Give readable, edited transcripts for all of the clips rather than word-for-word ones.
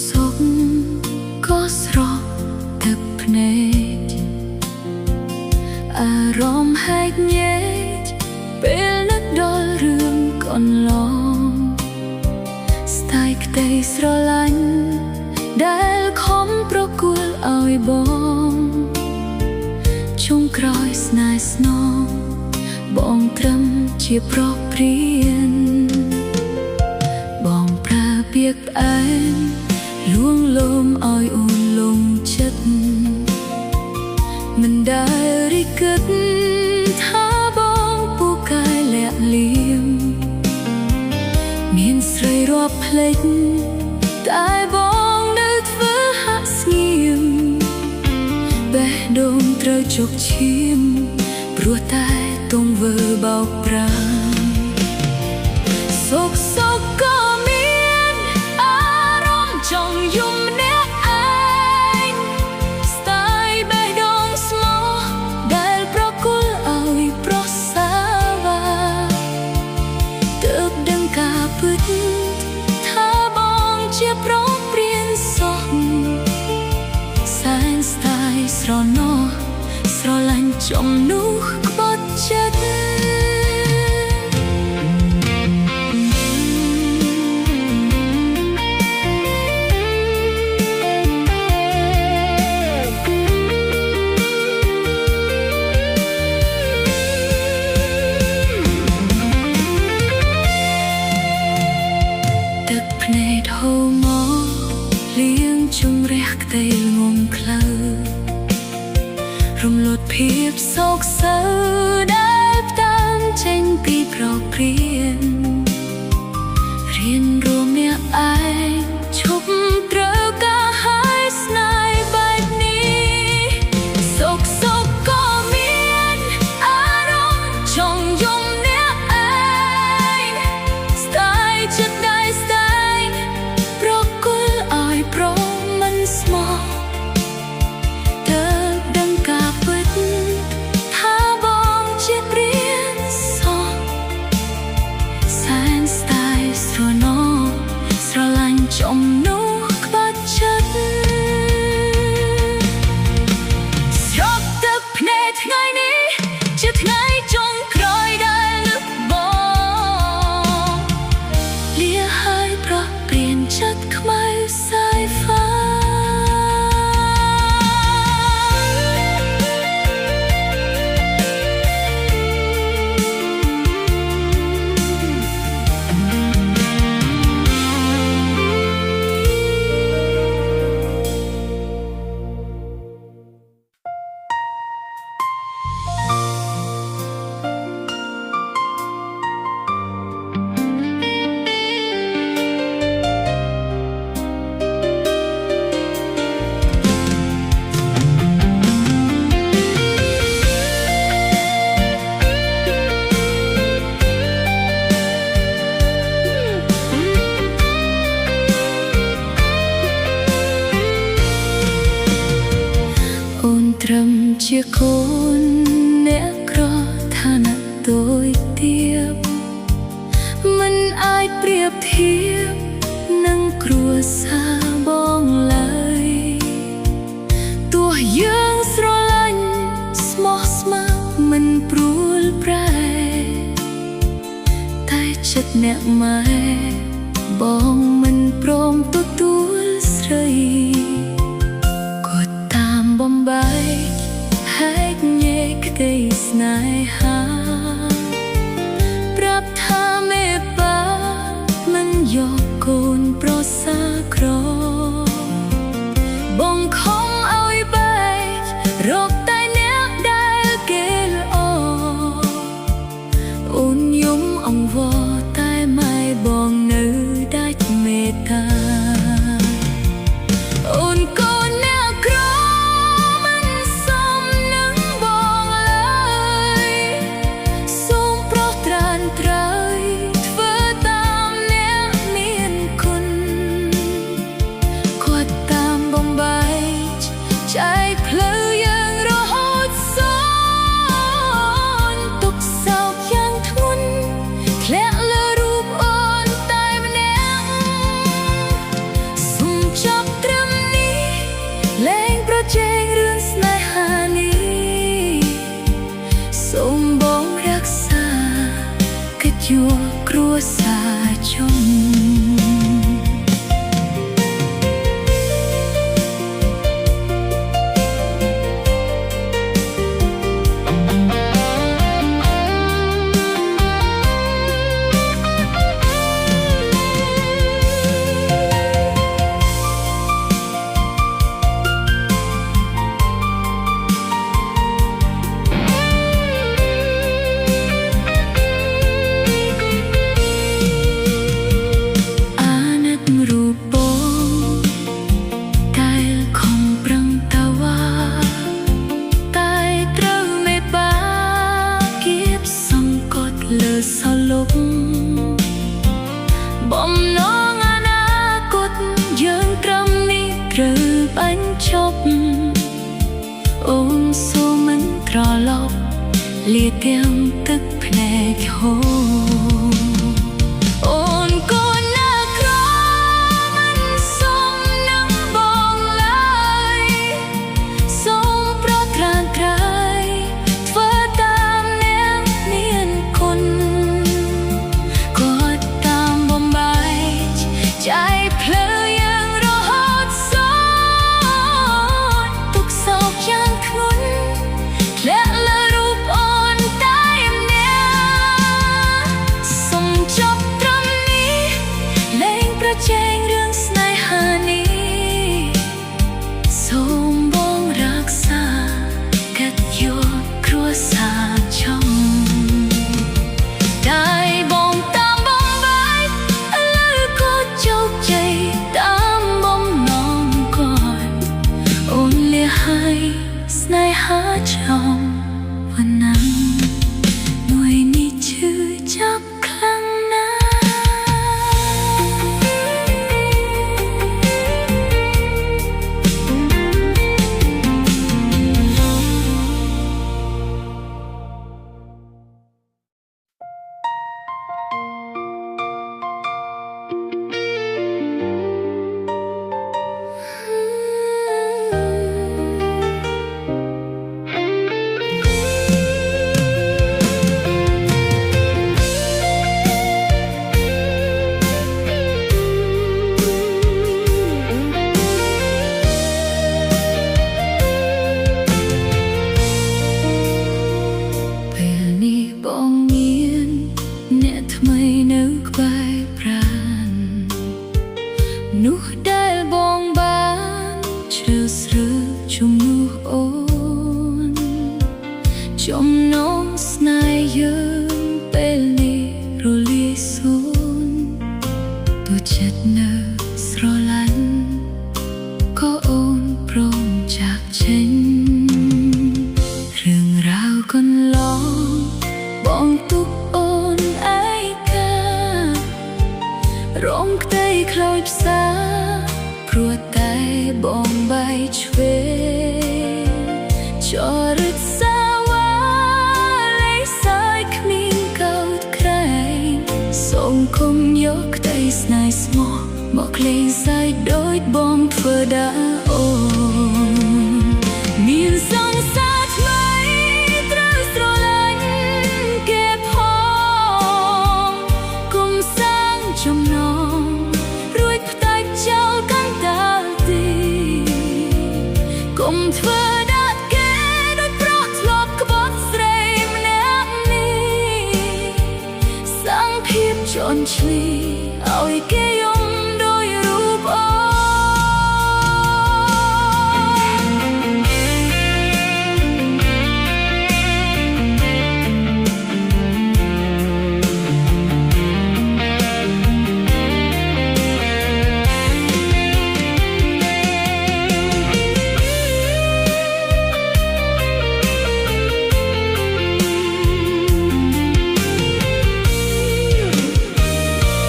សុខក៏ស្រស់ទឹកភ្នែកអារម្មណ៍ហែកញែកពេលនឹកដល់រឿងកន្លងស្ដាយក្តីស្រឡាញ់ដែលខំប្រគល់ឲ្យបងជុំក្រោយស្នេហ៍ស្នងបងត្រឹមជាប្រព្រានបងប្រើពាក្យផ្អែមលួងលោមឲ្យអូនលងចិត្តមិនដែលរីកឹកថាបងពូកែលាក់លៀមមានស្រីរាប់ភ្លេចតែបងនៅធ្វើហាក់ស្ងៀមបេះដូងត្រូវជោគឈាមព្រោះតែទង្វើបោកប្រាស់សុខសុខក៏មានអារម្មណ៍ចង់យំម្នាក់ឯងស្ដាយបេះដូងស្មោះដែលប្រគល់ឲ្យប្រសាវ៉ាទើបដឹងការពិតថាបងជាប្រព្រានសោះសែនស្ដាយស្រណោះស្រឡាញ់ចំនោះក្បត់ចិត្តទឹកភ្នែកហូរមកលៀងជម្រះក្តីងងខ្លៅរំលត់ភាពសោកសៅដែលផ្ដើមចេញពីប្រព្រានរៀនរួមអ្នកឯងឈប់ត្រូវការហើយស្នេហ៍បែបនេះសុខសុខក៏មានអារម្មណ៍ចង់យំអ្នកឯងស្ដាយចិត្តដែរស្ដាយប្រគល់ឲ្យប្រមិនស្មោះចំនោះក្បត់ចិត្តស្រក់ទឹកភ្នែកថ្ងៃនេះជាថ្ងៃចុងក្រោយដែលនឹកបងលាហើយប្រោះព្រានចិត្តខ្មៅសាយហ្វាត្រឹមជាកូនអ្នកក្រឋានៈតូចទាបមិនអាចប្រៀបធៀបនឹងគ្រួសារបងឡើយទោះយើងស្រឡាញ់ស្មោះស្ម័គ្រមិនព្រួលប្រែតែចិត្តអ្នកម៉ែបងមិនព្រមទទួលស្រីក៏តាមបំបែកហែក លាទាំងទឹកភ្នែកហូរអូនកូនណាក្រមិនសុំនឹងបងឡើយសូមប្រត់ក្រានក្រៃធ្វើតាមនាងមានគុណគាត់តាមបំបែកใจភ្លើយ៉ាងរហូតសូនទុកសោកយ៉ាងធ្ងន់ធ្លាក់លើរូបអូនតែម្នាក់សូមចប់ត្រឹមនេះលែងប្រជែងរឿងស្នេហានេះសូមបងរក្សាកាត់យកគ្រួសារឆុងได้បងតាមបំបែកឥឡូវក៏ជោគជ័យតាមបំណងគាត់អូនលះហើយស្នេហាចំប៉ុណ្ណាหน่วยនេះឈឺចាប់ខ្លាំងណាស់បងមានអ្នកថ្មីនៅក្បែរប្រាណនោះដែលបងបានជ្រើសរើសជំនួសអូនចំណងស្នេហ៍យើងពេលនេះរលាយសូន្យទូចិត្តនៅស្រឡាញ់ក៏អូនព្រមចាកចេញរឿងរ៉ាវកន្លងបងទុកអូនឯការងក្តីខ្លោចផ្សាព្រោះតែបងបែកឆ្វេងចរិតសាវ៉ាលេខសើចគ្មានកោតក្រែងសូមគុំយកក្តីស្នេហ៍ស្មោះមកក្លែងសើចដូចបងធ្វើដល់អូនមានសង្សារថ្មីត្រូវស្រឡាញ់គេផងគុំសាងចំណងរួចផ្ដាច់ចោលកាន់តែទីគុំធ្វើដាក់គេដូចប្រោះធ្លាប់ក្បត់ស្រីម្នាក់នេះសាំងភាពជន់ឈ្លីឲ្យគេយំដោយរូបអូ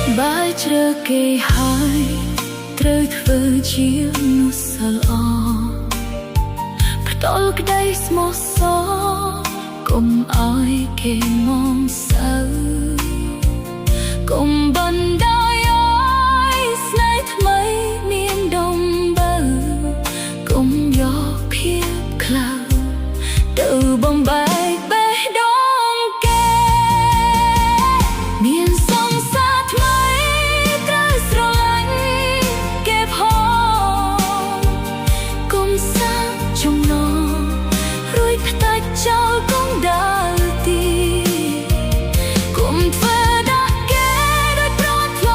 នបាយជ្រើគេហើយត្រូវធ្វើជាមនុស្សល្អផ្ដល់ក្តីស្មោះសរកុំឲ្យគេមองសៅកុំបណ្ដោយឲ្យស្នេហ៍ថ្មីមានដំបៅកុំយកភាពខ្លាចទៅបំបែកបេះដូងគេមានសង្សារថ្មីត្រូវស្រឡាញ់គេផងគុំសាងចំណងរួចផ្ដាច់ចោលគង់ដើរទីគុំធ្វើដាក់គេដូចប្រត់ធ្លា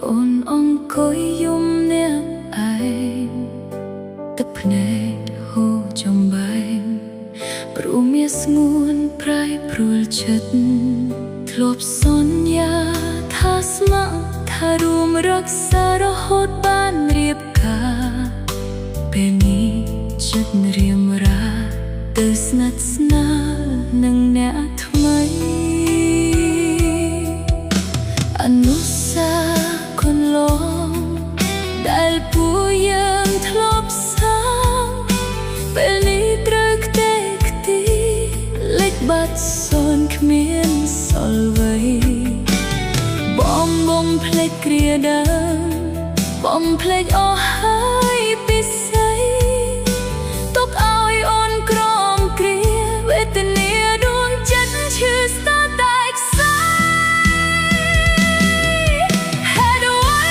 អូនអង្គុយយំអ្នកឯងទឹកភ្នែកហូរចំបែងព្រោះមានស្ងួនប្រៃព្រួលចិត្តធ្លាប់សន្យាថាស្ម័គ្រថារួមរក្សារហូតបានរៀបការពេលនេះចិត្តរៀមរាទៅស្និទ្ធស្នាលនឹងអ្នកថ្មីអនុស្សាវរីយ៍កន្លងដែលពួកយើងធ្លាប់សាងពេលនេះត្រូវខ្ទេចខ្ទីលេចបាត់សូន្យគ្មានសល់អ្វីបំភ្លេចគ្រាដើមបំភ្លេចអស់ហើយពិសីទុកឲ្យអូនក្រំគ្រាវេទនាដួងចិត្តឈឺស្ទើរតែខ្សែហេតុអ្វី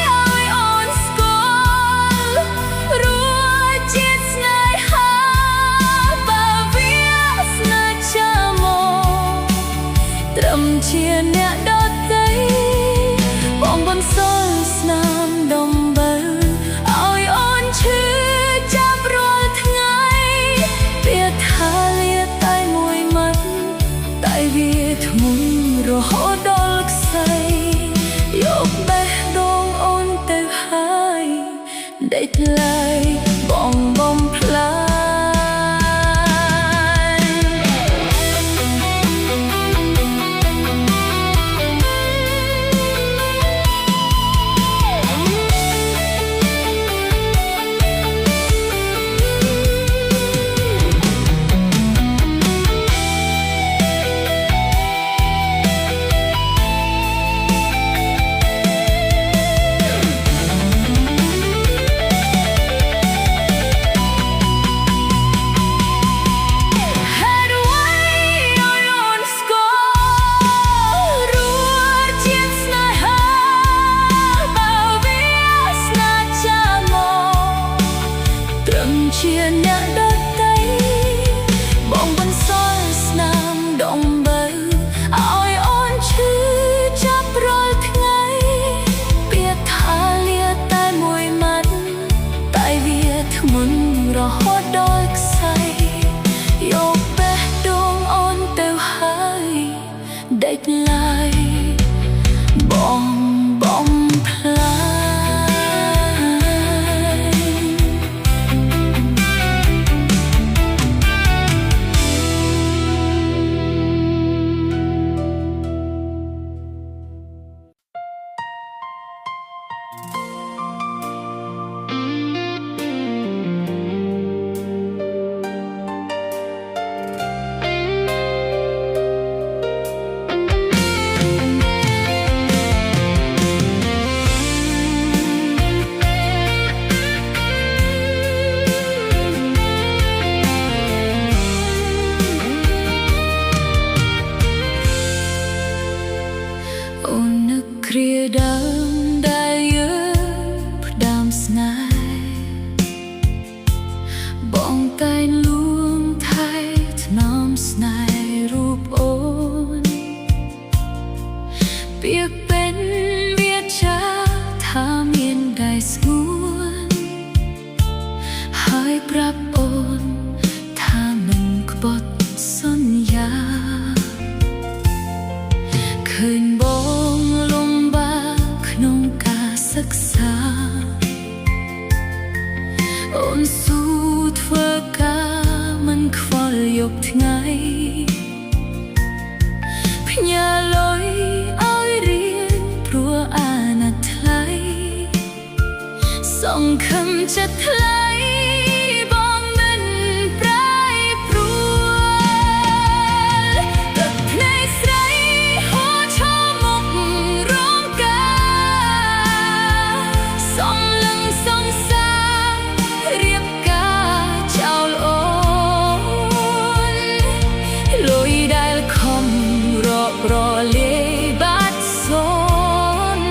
ឲ្យអូនស្គាល់រួចជាតិស្នេហាបើវាស្នេហ៍ចាំមកត្រឹមជាអ្នកដទៃបងបន្សល់ស្នាមដំបៅឲ្យអូនឈឺចាប់រាល់ថ្ងៃវាថាលាតែមួយម៉ាត់តែវាធ្ងន់រហូតដល់ខ្សែយកបេះដូងអូនទៅហើយដេកថ្លៃបងបំផ្លាញជាអ្នកដទៃបងបន្សល់ស្នាមដំបៅឲ្យអូនឈឺចាប់រាល់ថ្ងៃពាក្យថាលាតែមួយម៉ាត់តែវាធ្ងន់រហូតដល់ខ្សែយកបេះដូងអូនទៅហើយដេកឡើយបងបំផ្លាញអូននឹកគ្រាដើមដែលយើងផ្ដាំស្នេហ៍បងតែងលួងថែថ្នមស្នេហ៍រូបអូនពាក្យពេញវាចាថាមានដៃស្ងួនហើយប្រាប់អូនថាមិនក្បត់សន្យាឃើញបងលំបាកក្នុងការសិក្សាអូនស៊ូធ្វើការមិនខ្វល់យកថ្ងៃផ្ញើលុយឲ្យរៀនព្រោះអាណត្តិថ្លៃសង្ឃឹមចិត្តថ្លៃបងមិនប្រែប្រួលទឹកភ្នែកស្រីហូរឈរមុខរងការសំលឹងសងសារៀបការចោលអូនលុយដែលខំរាប់រលាយបាត់សូន្យ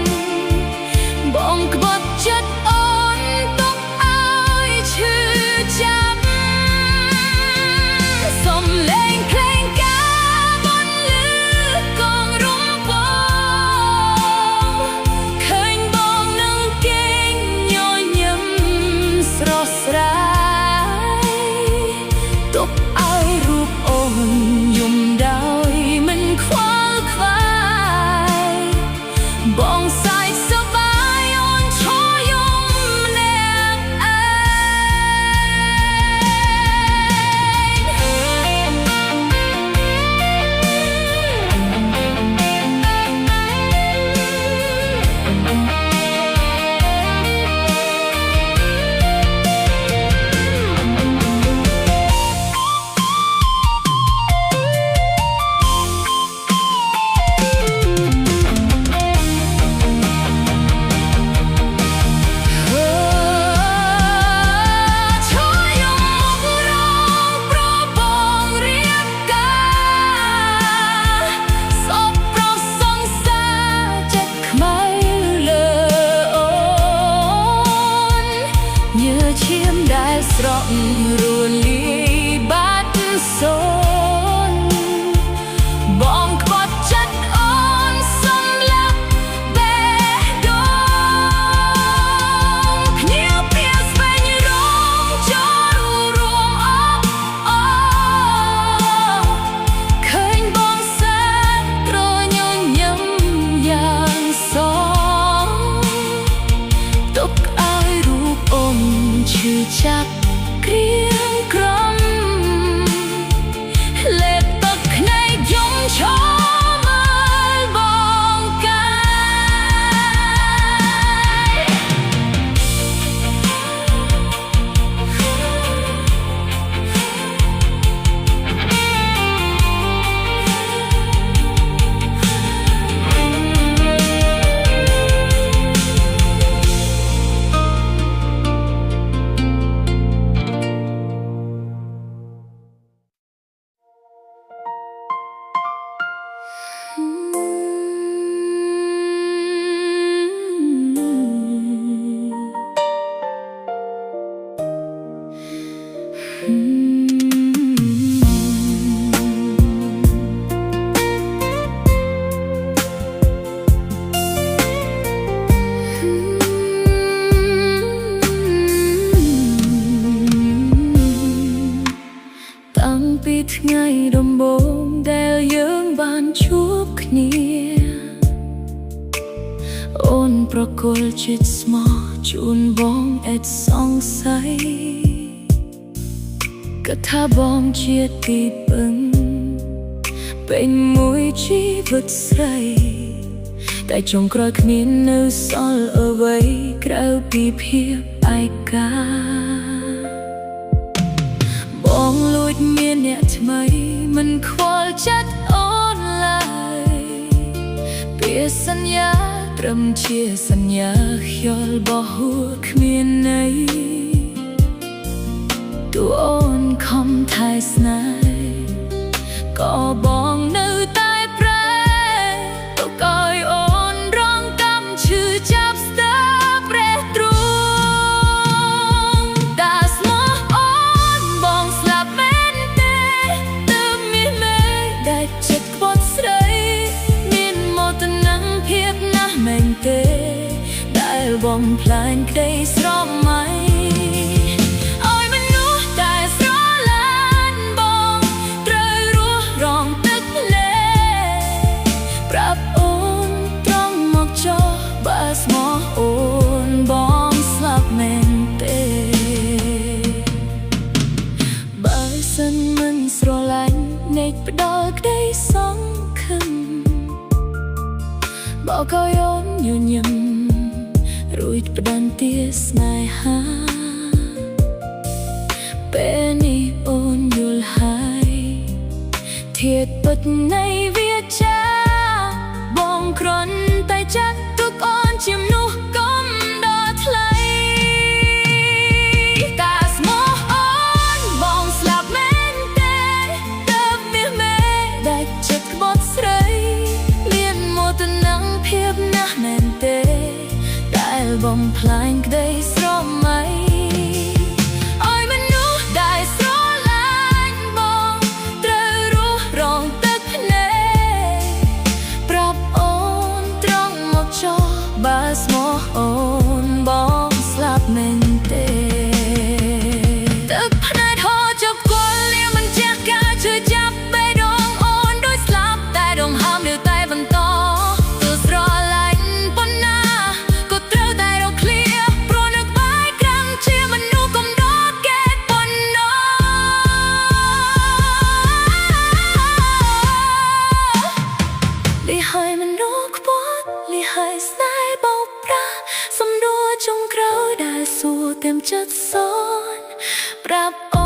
បងក្បត់ចិត្តអូនទុកឲ្យ ចាប់គ្រៀងក្រំលេបទឹកភ្នែកយំឈរមើលបងកាពីថ្ងៃដំបូងដែលយើងបានជួបគ្នាអូនប្រគល់ចិត្តស្មោះជូនបងឥតសង្ស័យក៏ថាបងជាទីពឹងពេញមួយជីវិតស្រីតែចុងក្រោយគ្មាននៅសល់អ្វីក្រៅពីភាពឯកាបងលួចមានអ្នកថ្មីមិនខ្វល់ចិត្តអូនឡើយពាក្យសន្យាត្រឹមជាសញ្ញាខ្យល់បោះហួរគ្មានន័យតួអូនខំថែស្នេហ៍ក៏បងនៅតែប្រែទុកឲ្យអូនរងកម្មឈឺចាប់ស្ទើរប្រេះទ្រូងតាស្មោះអូនបងស្លាប់មែនទេទើបមានមេដែលចិត្តក្បត់ស្រីមានមកទៅនឹងភាពណាស់មែនទេដែលបងផ្លាញ់ក្តីស្រមៃស្មោះអូនបងស្លាប់មែនទេបើសិនមិនស្រឡាញ់នៃផ្ដល់ក្តីសង្ឃឹមបោកឲ្យអូនញញឹមរួចផ្ដន្ទាស្នេហាពេលនេះអូនយល់ហើយធាតុពិតនៃវាចាបងគ្រាន់តែចាត់ទុកអូនជាមនុស្សកុំដល់ថ្លៃតាស្មោះអូនបងស្លាប់មែនទេទើបមាសមេដែលចិត្តក្បត់ស្រីមានមកទៅនឹងភាពណាស់មែនទេដែលបំផ្លាញក្តីស្រមៃឲ្យមនុស្សដែលស្រឡាញ់បងត្រូវរស់រងទឹកភ្នែកប្រាប់អូនត្រង់មកចោះបើស្មោះអូនបងស្លាប់មែនទេទឹកភ្នែកហូរចុកគល់លៀងមិនចេះការជួយចាប់បេះដូងអូនដូចស្លាប់តែដងហើមនៅតែបន្តទោះស្រឡាញ់ប៉ុណ្ណាក៏ត្រូវតែរកឃ្លាព្រោះនៅក្បែរក្រាំងជាមនុស្សកុំដល់គេប៉ុណ្ណោះលីហើយមនុស្សខ្ពស់លីហើយស្នេហ៍បោកប្រាស់សំដួលចុងក្រោយដែលសួរเต็มចិត្តសនប្រាប់